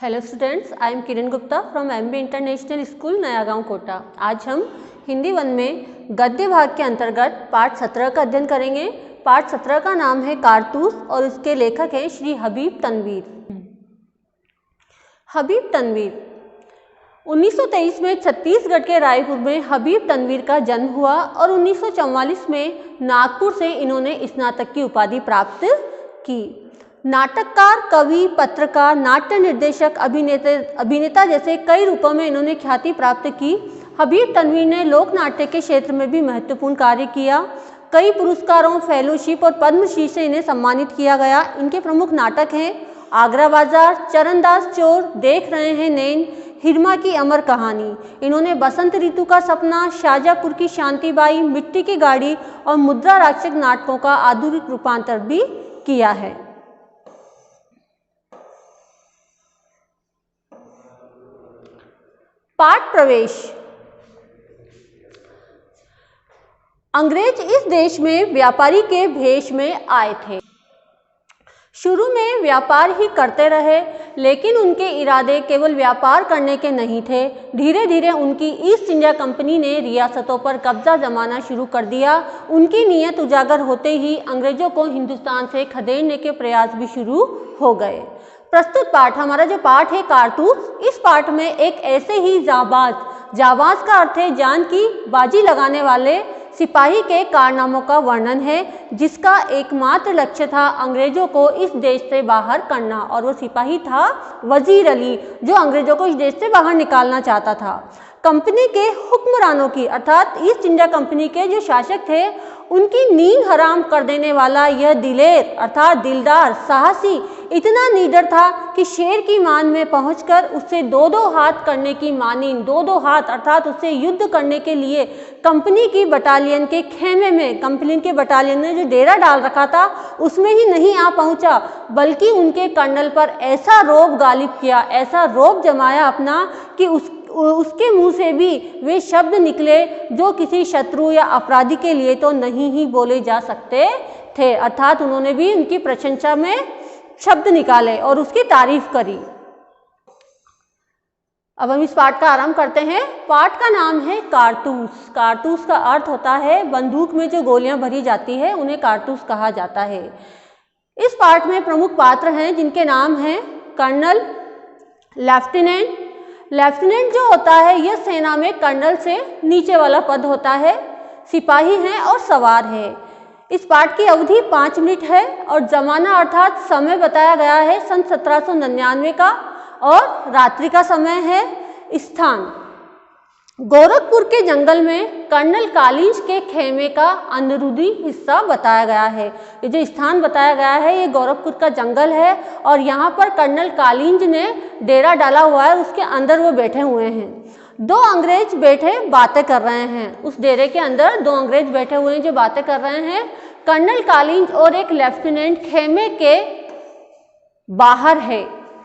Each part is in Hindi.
Hello students, I am Kiran Gupta from MB international school नया गांव कोटा। आज हम हिंदी 1 में गद्य भाग के अंतर्गत पाठ 17 का अध्ययन करेंगे। पाठ 17 का नाम है कारतूस और इसके लेखक हैं श्री हबीब तनवीर। हबीब तनवीर 1923 में छत्तीसगढ़ के रायपुर में हबीब तनवीर का जन्म हुआ और 1944 में नागपुर से इन्होंने स्नातक की उपाधि प्राप्त की। नाटककार, कवि, पत्रकार, नाट्य निर्देशक, अभिनेता जैसे कई रूपों में इन्होंने ख्याति प्राप्त की। हबीब तनवीर ने लोक नाट्य के क्षेत्र में भी महत्वपूर्ण कार्य किया। कई पुरस्कारों, फेलोशिप और पद्मश्री से इन्हें सम्मानित किया गया। इनके प्रमुख नाटक हैं आगरा बाजार, चरणदास चोर, देख रहे हैं नैन, हिरमा की अमर कहानी। इन्होंने बसंत ऋतु का सपना, शाजापुर की शांतिबाई, मिट्टी की गाड़ी और मुद्रा राक्षस नाटकों का आधुनिक रूपांतर भी किया है। पाठ प्रवेश। अंग्रेज इस देश में व्यापारी के भेष में आए थे। शुरू में व्यापार ही करते रहे, लेकिन उनके इरादे केवल व्यापार करने के नहीं थे। धीरे धीरे उनकी ईस्ट इंडिया कंपनी ने रियासतों पर कब्जा जमाना शुरू कर दिया। उनकी नीयत उजागर होते ही अंग्रेजों को हिंदुस्तान से खदेड़ने के प्रयास भी शुरू हो गए। प्रस्तुत पाठ, हमारा जो पाठ है कारतूस, इस पाठ में एक ऐसे ही जाबाज का अर्थ है जान की बाजी लगाने वाले सिपाही के कारनामों का वर्णन है, जिसका एकमात्र लक्ष्य था अंग्रेजों को इस देश से बाहर करना, और वो सिपाही था वजीर अली, जो अंग्रेजों को इस देश से बाहर निकालना चाहता था। कंपनी के हुक्मरानों की अर्थात ईस्ट इंडिया कंपनी के जो शासक थे, उनकी नींद हराम कर देने वाला यह दिलेर अर्थात दिलदार, साहसी इतना निडर था कि शेर की मान में पहुंचकर उससे दो हाथ करने की मानीन, दो हाथ अर्थात उससे युद्ध करने के लिए कंपनी की बटालियन के खेमे में, कंपनी के बटालियन ने जो डेरा डाल रखा था उसमें ही नहीं आ पहुंचा, बल्कि उनके कर्नल पर ऐसा रौब गालिब किया, ऐसा रौब जमाया अपना कि उसके मुंह से भी वे शब्द निकले जो किसी शत्रु या अपराधी के लिए तो नहीं ही बोले जा सकते थे। अर्थात उन्होंने भी उनकी प्रशंसा में शब्द निकाले और उसकी तारीफ करी। अब हम इस पाठ का आरंभ करते हैं। पाठ का नाम है कारतूस। कारतूस का अर्थ होता है बंदूक में जो गोलियां भरी जाती है, उन्हें कारतूस कहा जाता है। इस पाठ में प्रमुख पात्र हैं जिनके नाम हैं कर्नल, लेफ्टिनेंट। लेफ्टिनेंट जो होता है यह सेना में कर्नल से नीचे वाला पद होता है। सिपाही हैं और सवार है। इस पाठ की अवधि 5 मिनट है और जमाना अर्थात समय बताया गया है सन 1799 का, और रात्रि का समय है। स्थान गोरखपुर के जंगल में कर्नल कालिंज के खेमे का अंदरूनी हिस्सा बताया गया है। ये जो स्थान बताया गया है ये गोरखपुर का जंगल है और यहाँ पर कर्नल कालिंज ने डेरा डाला हुआ है, उसके अंदर वो बैठे हुए हैं। 2 अंग्रेज बैठे बातें कर रहे हैं। उस डेरे के अंदर 2 अंग्रेज बैठे हुए हैं जो बातें कर रहे हैं। कर्नल कालिंज और एक लेफ्टिनेंट खेमे के बाहर है।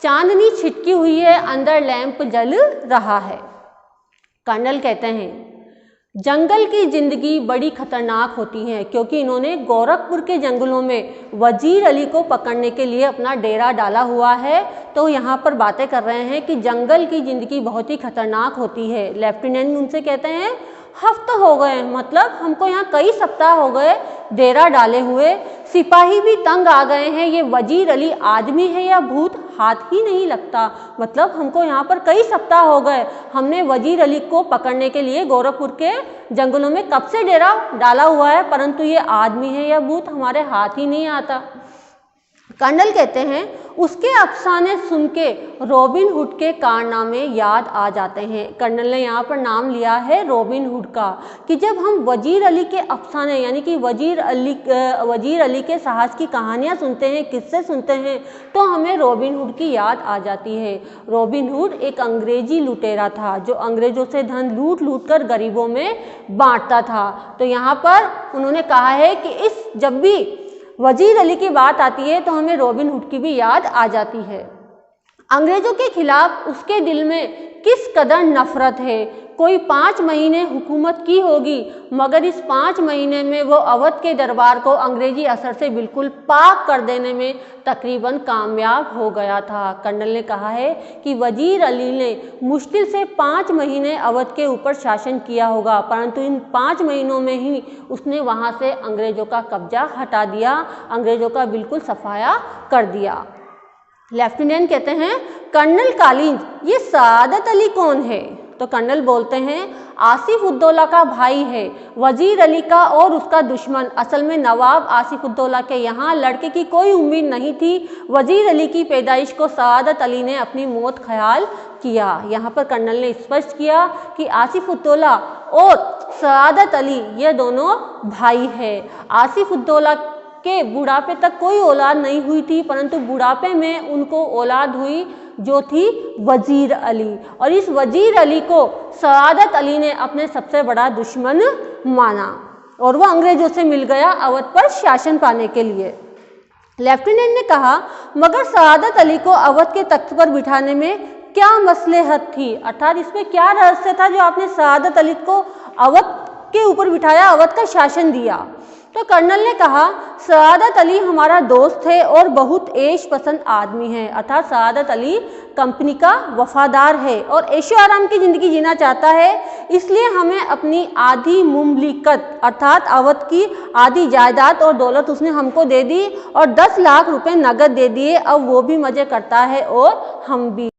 चांदनी छिटकी हुई है, अंदर लैंप जल रहा है। कर्नल कहते हैं जंगल की जिंदगी बड़ी खतरनाक होती है, क्योंकि इन्होंने गोरखपुर के जंगलों में वजीर अली को पकड़ने के लिए अपना डेरा डाला हुआ है। तो यहाँ पर बातें कर रहे हैं कि जंगल की जिंदगी बहुत ही खतरनाक होती है। लेफ्टिनेंट उनसे कहते हैं हफ्ते हो गए, मतलब हमको यहाँ कई सप्ताह हो गए डेरा डाले हुए। सिपाही भी तंग आ गए हैं, ये वजीर अली आदमी है या भूत हाथ ही नहीं लगता। मतलब हमको यहाँ पर कई सप्ताह हो गए, हमने वजीर अली को पकड़ने के लिए गोरखपुर के जंगलों में कब से डेरा डाला हुआ है, परंतु ये आदमी है या भूत हमारे हाथ ही नहीं आता। कर्नल कहते हैं उसके अफसाने सुन के रॉबिन हुड के कारनामे याद आ जाते हैं। कर्नल ने यहाँ पर नाम लिया है रॉबिन हुड का, कि जब हम वजीर अली के अफसाने यानी कि वजीर अली के साहस की कहानियाँ सुनते हैं, किस्से सुनते हैं, तो हमें रॉबिन हुड की याद आ जाती है। रॉबिन हुड एक अंग्रेजी लुटेरा था जो अंग्रेजों से धन लूट कर गरीबों में बांटता था। तो यहाँ पर उन्होंने कहा है कि जब भी वजीर अली की बात आती है तो हमें रॉबिन हुड की भी याद आ जाती है। अंग्रेजों के खिलाफ उसके दिल में किस कदर नफरत है, कोई 5 महीने हुकूमत की होगी, मगर इस 5 महीने में वो अवध के दरबार को अंग्रेजी असर से बिल्कुल पाक कर देने में तकरीबन कामयाब हो गया था। कर्नल ने कहा है कि वजीर अली ने मुश्किल से 5 महीने अवध के ऊपर शासन किया होगा, परंतु इन 5 महीनों में ही उसने वहाँ से अंग्रेज़ों का कब्जा हटा दिया, अंग्रेज़ों का बिल्कुल सफाया कर दिया। लेफ्टिनेंट कहते हैं कर्नल कालिंज, ये सआदत अली कौन है? तो कर्नल बोलते हैं आसिफ उद्दौला का भाई है, वजीर अली का और उसका दुश्मन। असल में नवाब आसिफ उद्दौला के यहाँ लड़के की कोई उम्मीद नहीं थी। वजीर अली की पैदाइश को सआदत अली ने अपनी मौत ख्याल किया। यहाँ पर कर्नल ने स्पष्ट किया कि आसिफ उद्दौला और सआदत अली ये दोनों भाई है। आसिफ उद्दौला के बुढ़ापे तक कोई औलाद नहीं हुई थी, परंतु बुढ़ापे में उनको औलाद हुई जो थी वजीर अली, और इस वजीर अली को सआदत अली ने अपने सबसे बड़ा दुश्मन माना और वो अंग्रेजों से मिल गया अवध पर शासन पाने के लिए। लेफ्टिनेंट ने कहा मगर सआदत अली को अवध के तख्त पर बिठाने में क्या मसलहत थी, अर्थात इसमें क्या रहस्य था जो आपने सआदत अली को अवध के ऊपर बिठाया, अवध का शासन दिया। तो कर्नल ने कहा सआदत अली हमारा दोस्त है और बहुत ऐश पसंद आदमी है, अर्थात सआदत अली कंपनी का वफादार है और ऐशो आराम की ज़िंदगी जीना चाहता है, इसलिए हमें अपनी आधी मुमलिकत अर्थात अवध की आधी जायदाद और दौलत उसने हमको दे दी और 10 लाख रुपए नगद दे दिए। अब वो भी मज़े करता है और हम भी।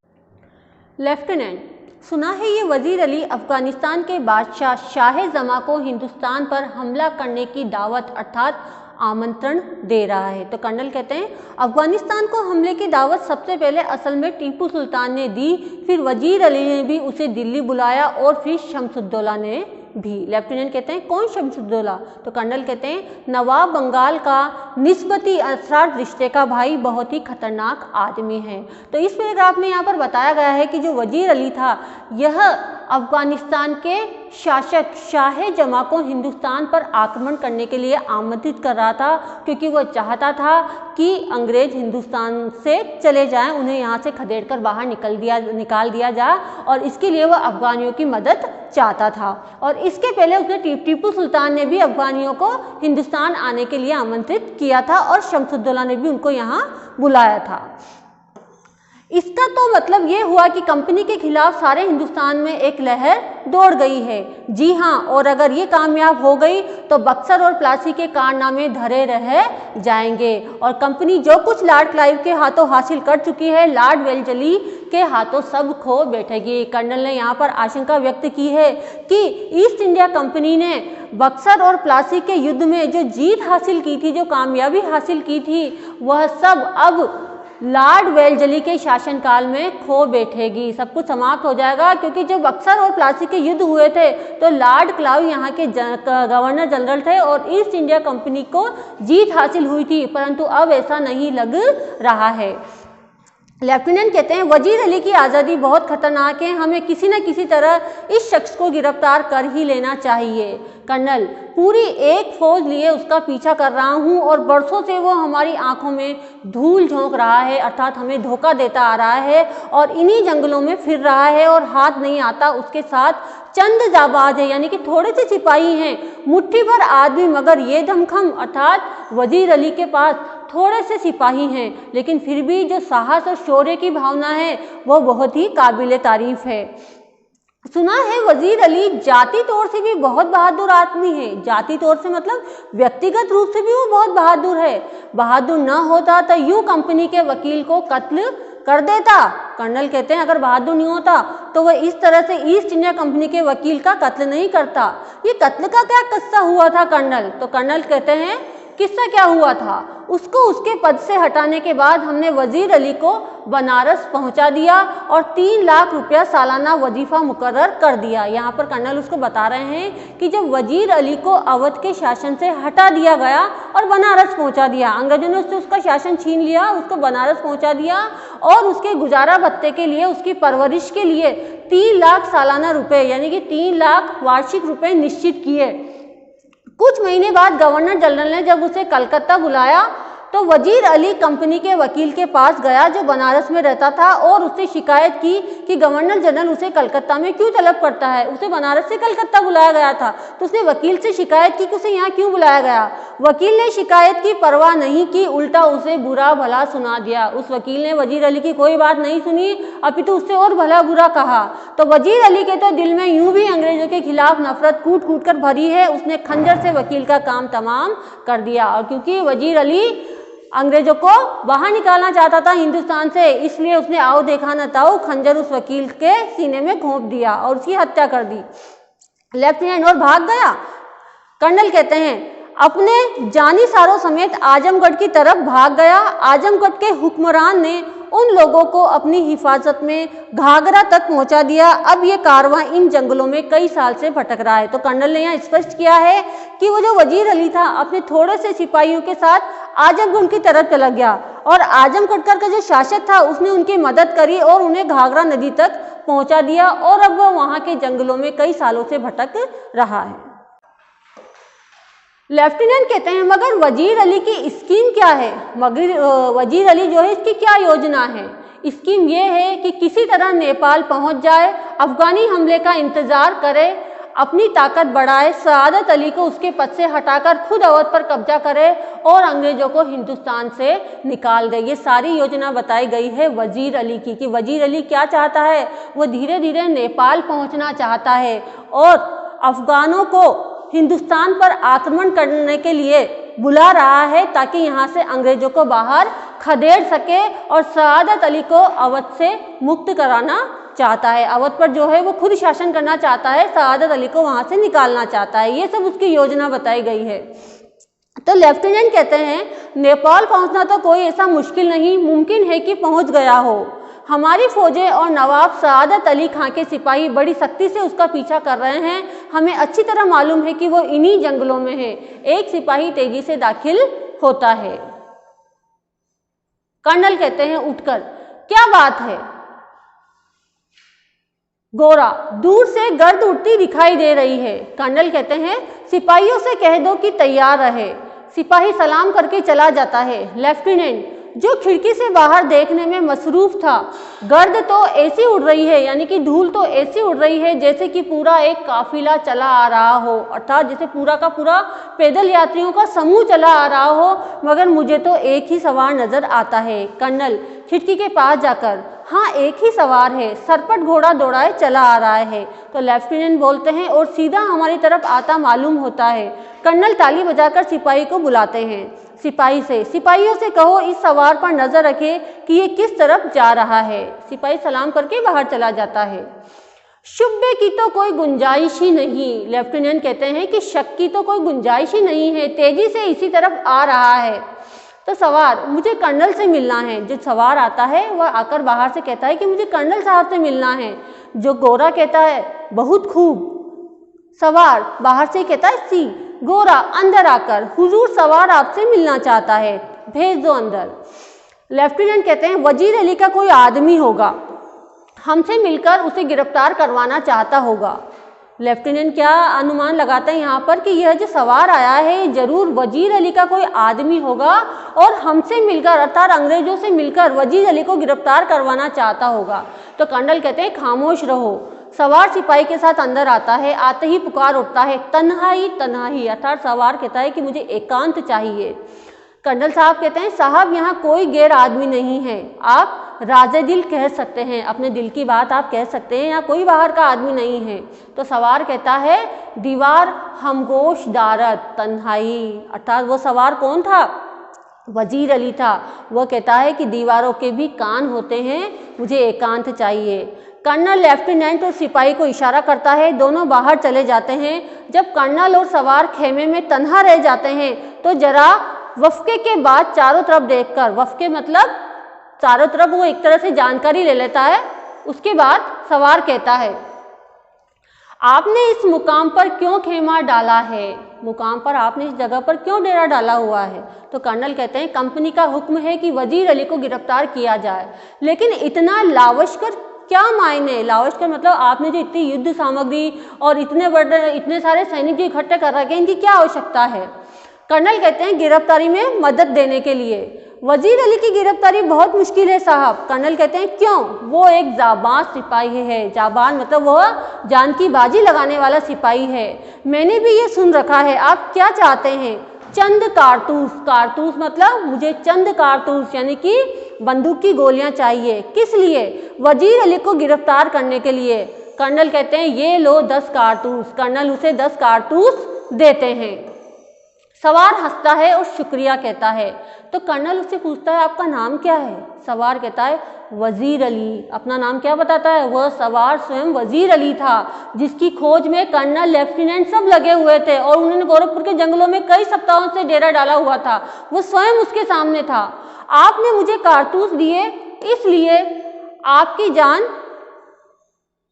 लेफ्टिनेंट, सुना है ये वजीर अली अफगानिस्तान के बादशाह शाह जमा को हिंदुस्तान पर हमला करने की दावत अर्थात आमंत्रण दे रहा है। तो कर्नल कहते हैं अफगानिस्तान को हमले की दावत सबसे पहले असल में टीपू सुल्तान ने दी, फिर वजीर अली ने भी उसे दिल्ली बुलाया और फिर शमसुद्दौला ने भी। लेफ्टिनेंट कहते हैं कौन शमसुद्दौला? तो कर्नल कहते हैं नवाब बंगाल का निस्बती असरार रिश्ते का भाई, बहुत ही खतरनाक आदमी है। तो इस पैराग्राफ में यहाँ पर बताया गया है कि जो वजीर अली था यह अफगानिस्तान के शासक शाह जमा को हिंदुस्तान पर आक्रमण करने के लिए आमंत्रित कर रहा था, क्योंकि वह चाहता था कि अंग्रेज हिंदुस्तान से चले जाएं, उन्हें यहाँ से खदेड़कर बाहर निकाल दिया जाए, और इसके लिए वह अफगानियों की मदद चाहता था। और इसके पहले उसने टीपू सुल्तान ने भी अफगानियों को हिंदुस्तान आने के लिए आमंत्रित किया था और शमसुद्दौला ने भी उनको यहाँ बुलाया था। इसका तो मतलब ये हुआ कि कंपनी के खिलाफ सारे हिंदुस्तान में एक लहर दौड़ गई है। जी हाँ, और अगर ये कामयाब हो गई तो बक्सर और प्लासी के कारनामे धरे रह जाएंगे और कंपनी जो कुछ लॉर्ड क्लाइव के हाथों हासिल कर चुकी है लॉर्ड वेल्लेस्ली के हाथों सब खो बैठेगी। कर्नल ने यहाँ पर आशंका व्यक्त की है कि ईस्ट इंडिया कंपनी ने बक्सर और प्लासी के युद्ध में जो जीत हासिल की थी, जो कामयाबी हासिल की थी, वह सब अब लॉर्ड वेल्लेस्ली के शासनकाल में खो बैठेगी, सब कुछ समाप्त हो जाएगा। क्योंकि जब बक्सर और प्लासी के युद्ध हुए थे तो लॉर्ड क्लाइव यहाँ के गवर्नर जनरल थे और ईस्ट इंडिया कंपनी को जीत हासिल हुई थी, परंतु अब ऐसा नहीं लग रहा है। लेफ्टिनेंट कहते हैं वजीर अली की आज़ादी बहुत खतरनाक है, हमें किसी न किसी तरह इस शख्स को गिरफ्तार कर ही लेना चाहिए। कर्नल, पूरी एक फौज लिए उसका पीछा कर रहा हूं और बरसों से वो हमारी आंखों में धूल झोंक रहा है, अर्थात हमें धोखा देता आ रहा है और इन्हीं जंगलों में फिर रहा है और हाथ नहीं आता। उसके साथ चंद जाबाज है, यानी कि थोड़े से सिपाही हैं, मुट्ठी भर आदमी, मगर ये दमखम अर्थात वजीर अली के पास थोड़े से सिपाही हैं, लेकिन फिर भी जो साहस और शौर्य की भावना है वो बहुत ही काबिल तारीफ है। सुना है वजीर अली जाति तौर से भी बहुत बहादुर आदमी है। जाति तौर से मतलब व्यक्तिगत रूप से भी वो बहुत बहादुर है। बहादुर न होता तो यूं कंपनी के वकील को कत्ल कर देता। कर्नल कहते हैं अगर बहादुर नहीं होता तो वह इस तरह से ईस्ट इंडिया कंपनी के वकील का कत्ल नहीं करता। ये कत्ल का क्या किस्सा हुआ था कर्नल? तो कर्नल कहते हैं किस्सा क्या हुआ था, उसको उसके पद से हटाने के बाद हमने वजीर अली को बनारस पहुंचा दिया और 3 लाख रुपया सालाना वजीफा मुकर्रर कर दिया। यहाँ पर कर्नल उसको बता रहे हैं कि जब वजीर अली को अवध के शासन से हटा दिया गया और बनारस पहुंचा दिया, अंग्रेजों ने उससे उसका शासन छीन लिया, उसको बनारस पहुंचा दिया और उसके गुजारा भत्ते के लिए, उसकी परवरिश के लिए 3 लाख सालाना रुपये यानी कि 3 लाख वार्षिक रुपये निश्चित किए। कुछ महीने बाद गवर्नर जनरल ने जब उसे कलकत्ता बुलाया तो वजीर अली कंपनी के वकील के पास गया जो बनारस में रहता था और उससे शिकायत की कि गवर्नर जनरल उसे कलकत्ता में क्यों तलब करता है। उसे बनारस से कलकत्ता बुलाया गया था, तो उसने वकील से शिकायत की कि उसे यहाँ क्यों बुलाया गया। वकील ने शिकायत की परवाह नहीं की, उल्टा उसे बुरा भला सुना दिया। उस वकील ने वजीर अली की कोई बात नहीं सुनी, अपितु उससे और भला बुरा कहा। तो वजीर अली के तो दिल में यूं भी अंग्रेजों के खिलाफ नफरत कूट कूट कर भरी है, उसने खंजर से वकील का काम तमाम कर दिया। और क्योंकि वजीर अली अंग्रेजों को बाहर निकालना चाहता था हिंदुस्तान से, इसलिए उसने आओ देखा न ताओ खंजर उस वकील के सीने में घोंप दिया और उसकी हत्या कर दी। लेफ्टिनेंट और भाग गया। कर्नल कहते हैं अपने जानिसारों समेत आजमगढ़ की तरफ भाग गया। आजमगढ़ के हुक्मरान ने उन लोगों को अपनी हिफाजत में घाघरा तक पहुंचा दिया। अब ये कारवां इन जंगलों में कई साल से भटक रहा है। तो कर्नल ने यहाँ स्पष्ट किया है कि वो जो वजीर अली था अपने थोड़े से सिपाहियों के साथ आजमगढ़ की तरफ चला गया और आजमगढ़ का जो शासक था उसने उनकी मदद करी और उन्हें घाघरा नदी तक पहुंचा दिया और अब वो वहाँ के जंगलों में कई सालों से भटक रहा है। लेफ्टिनेंट कहते हैं मगर वजीर अली की स्कीम क्या है, मगर वजीर अली जो है इसकी क्या योजना है। स्कीम ये है कि किसी तरह नेपाल पहुंच जाए, अफगानी हमले का इंतजार करे, अपनी ताकत बढ़ाए, सआदत अली को उसके पद से हटाकर खुद अवध पर कब्जा करे और अंग्रेजों को हिंदुस्तान से निकाल दे। ये सारी योजना बताई गई है वजीर अली की कि वजीर अली क्या चाहता है। वो धीरे धीरे नेपाल पहुंचना चाहता है और अफगानों को हिंदुस्तान पर आक्रमण करने के लिए बुला रहा है ताकि यहाँ से अंग्रेजों को बाहर खदेड़ सके और सआदत अली को अवध से मुक्त कराना चाहता है। अवध पर जो है वो खुद शासन करना चाहता है, सआदत अली को वहाँ से निकालना चाहता है। ये सब उसकी योजना बताई गई है। तो लेफ्टिनेंट कहते हैं नेपाल पहुँचना तो कोई ऐसा मुश्किल नहीं, मुमकिन है कि पहुँच गया हो। हमारी फौजें और नवाब सआदत अली खां के सिपाही बड़ी सख्ती से उसका पीछा कर रहे हैं। हमें अच्छी तरह मालूम है कि वो इन्हीं जंगलों में है। एक सिपाही तेजी से दाखिल होता है। कर्नल कहते हैं उठकर क्या बात है। गोरा दूर से गर्द उड़ती दिखाई दे रही है। कर्नल कहते हैं सिपाहियों से कह दो कि तैयार रहे। सिपाही सलाम करके चला जाता है। लेफ्टिनेंट जो खिड़की से बाहर देखने में मसरूफ था, गर्द तो ऐसी उड़ रही है, यानी कि धूल तो ऐसी उड़ रही है जैसे कि पूरा एक काफिला चला आ रहा हो, अर्थात जैसे पूरा का पूरा पैदल यात्रियों का समूह चला आ रहा हो, मगर मुझे तो एक ही सवार नजर आता है। कर्नल खिड़की के पास जाकर हाँ एक ही सवार है, सरपट घोड़ा दौड़ाए चला आ रहा है। तो लेफ्टिनेंट बोलते हैं और सीधा हमारी तरफ आता मालूम होता है। कर्नल ताली बजाकर सिपाही को बुलाते हैं। सिपाहियों से कहो इस सवार पर नजर रखे कि ये किस तरफ जा रहा है। सिपाही सलाम करके बाहर चला जाता है। शुब्बे की तो कोई गुंजाइश ही नहीं। लेफ्टिनेंट कहते हैं कि शक की तो कोई गुंजाइश ही नहीं है, तेजी से इसी तरफ आ रहा है। तो सवार मुझे कर्नल से मिलना है। जो सवार आता है वह आकर बाहर से कहता है कि मुझे कर्नल साहब से मिलना है। जो गोरा कहता है बहुत खूब। सवार बाहर से कहता है सी। गोरा अंदर आकर हुजूर सवार आपसे मिलना चाहता है, भेज दो अंदर। लेफ्टिनेंट कहते हैं वजीर अली का कोई आदमी होगा, हमसे मिलकर उसे गिरफ्तार करवाना चाहता होगा। लेफ्टिनेंट क्या अनुमान लगाते हैं यहाँ पर कि यह जो सवार आया है जरूर वजीर अली का कोई आदमी होगा और हमसे मिलकर अर्थात अंग्रेजों से मिलकर वजीर अली को गिरफ्तार करवाना चाहता होगा। तो कर्नल कहते हैं खामोश रहो। सवार सिपाही के साथ अंदर आता है। आते ही पुकार उठता है तन्हाई तन्हाई, अर्थात सवार कहता है कि मुझे एकांत चाहिए। कर्नल साहब कहते हैं साहब यहाँ कोई गैर आदमी नहीं है, आप राजे दिल कह सकते हैं, अपने दिल की बात आप कह सकते हैं, यहाँ कोई बाहर का आदमी नहीं है। तो सवार कहता है दीवार हमगोश दारत तन्हाई, अर्थात वो सवार कौन था, वजीर अली था। वह कहता है कि दीवारों के भी कान होते हैं, मुझे एकांत चाहिए। कर्नल लेफ्टिनेंट और सिपाही को इशारा करता है, दोनों बाहर चले जाते हैं। जब कर्नल और सवार खेमे में तन्हा रह जाते हैं तो जरा वफके के बाद चारों तरफ देखकर, वफके मतलब चारों तरफ वो एक तरह से जानकारी ले लेता है। उसके बाद सवार कहता है आपने इस मुकाम पर क्यों खेमा डाला है, मुकाम पर आपने इस जगह पर क्यों डेरा डाला हुआ है। तो कर्नल कहते हैं कंपनी का हुक्म है कि वजीर अली को गिरफ्तार किया जाए, लेकिन इतना लावशकर क्या मायने। लावशकर मतलब आपने जो इतनी युद्ध सामग्री और इतने सारे सैनिक जो इकट्ठे कर रखे हैं, इनकी क्या आवश्यकता है। कर्नल कहते हैं गिरफ्तारी में मदद देने के लिए। वजीर अली की गिरफ्तारी बहुत मुश्किल है साहब। कर्नल कहते हैं क्यों? वो एक जाबाज सिपाही है। जाबाज मतलब वह जान की बाजी लगाने वाला सिपाही है। मैंने भी ये सुन रखा है। आप क्या चाहते हैं? चंद कारतूस। कारतूस मतलब मुझे चंद कारतूस यानी कि बंदूक की गोलियां चाहिए। किस लिए? वजीर अली को गिरफ्तार करने के लिए। कर्नल कहते हैं ये लो 10 कारतूस। कर्नल उसे 10 कारतूस देते हैं। सवार हंसता है और शुक्रिया कहता है। तो कर्नल उससे पूछता है आपका नाम क्या है? सवार कहता है वजीर अली। अपना नाम क्या बताता है? वह सवार स्वयं वजीर अली था, जिसकी खोज में कर्नल, लेफ्टिनेंट सब लगे हुए थे और उन्होंने गोरखपुर के जंगलों में कई सप्ताहों से डेरा डाला हुआ था। वो स्वयं उसके सामने था। आपने मुझे कारतूस दिए, इसलिए आपकी जान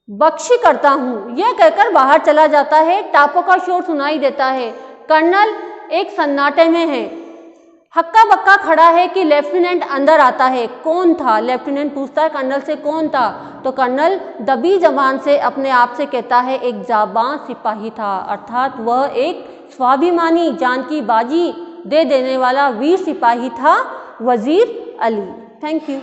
बख्शी करता हूं। यह कहकर बाहर चला जाता है। टापों का शोर सुनाई देता है। कर्नल एक सन्नाटे में है। हक्का बक्का खड़ा है कि लेफ्टिनेंट अंदर आता है। कौन था? लेफ्टिनेंट पूछता है कर्नल से कौन था? तो कर्नल दबी जबान से अपने आप से कहता है एक जाबाज सिपाही था, अर्थात वह एक स्वाभिमानी, जान की बाजी दे देने वाला वीर सिपाही था, वजीर अली। Thank you.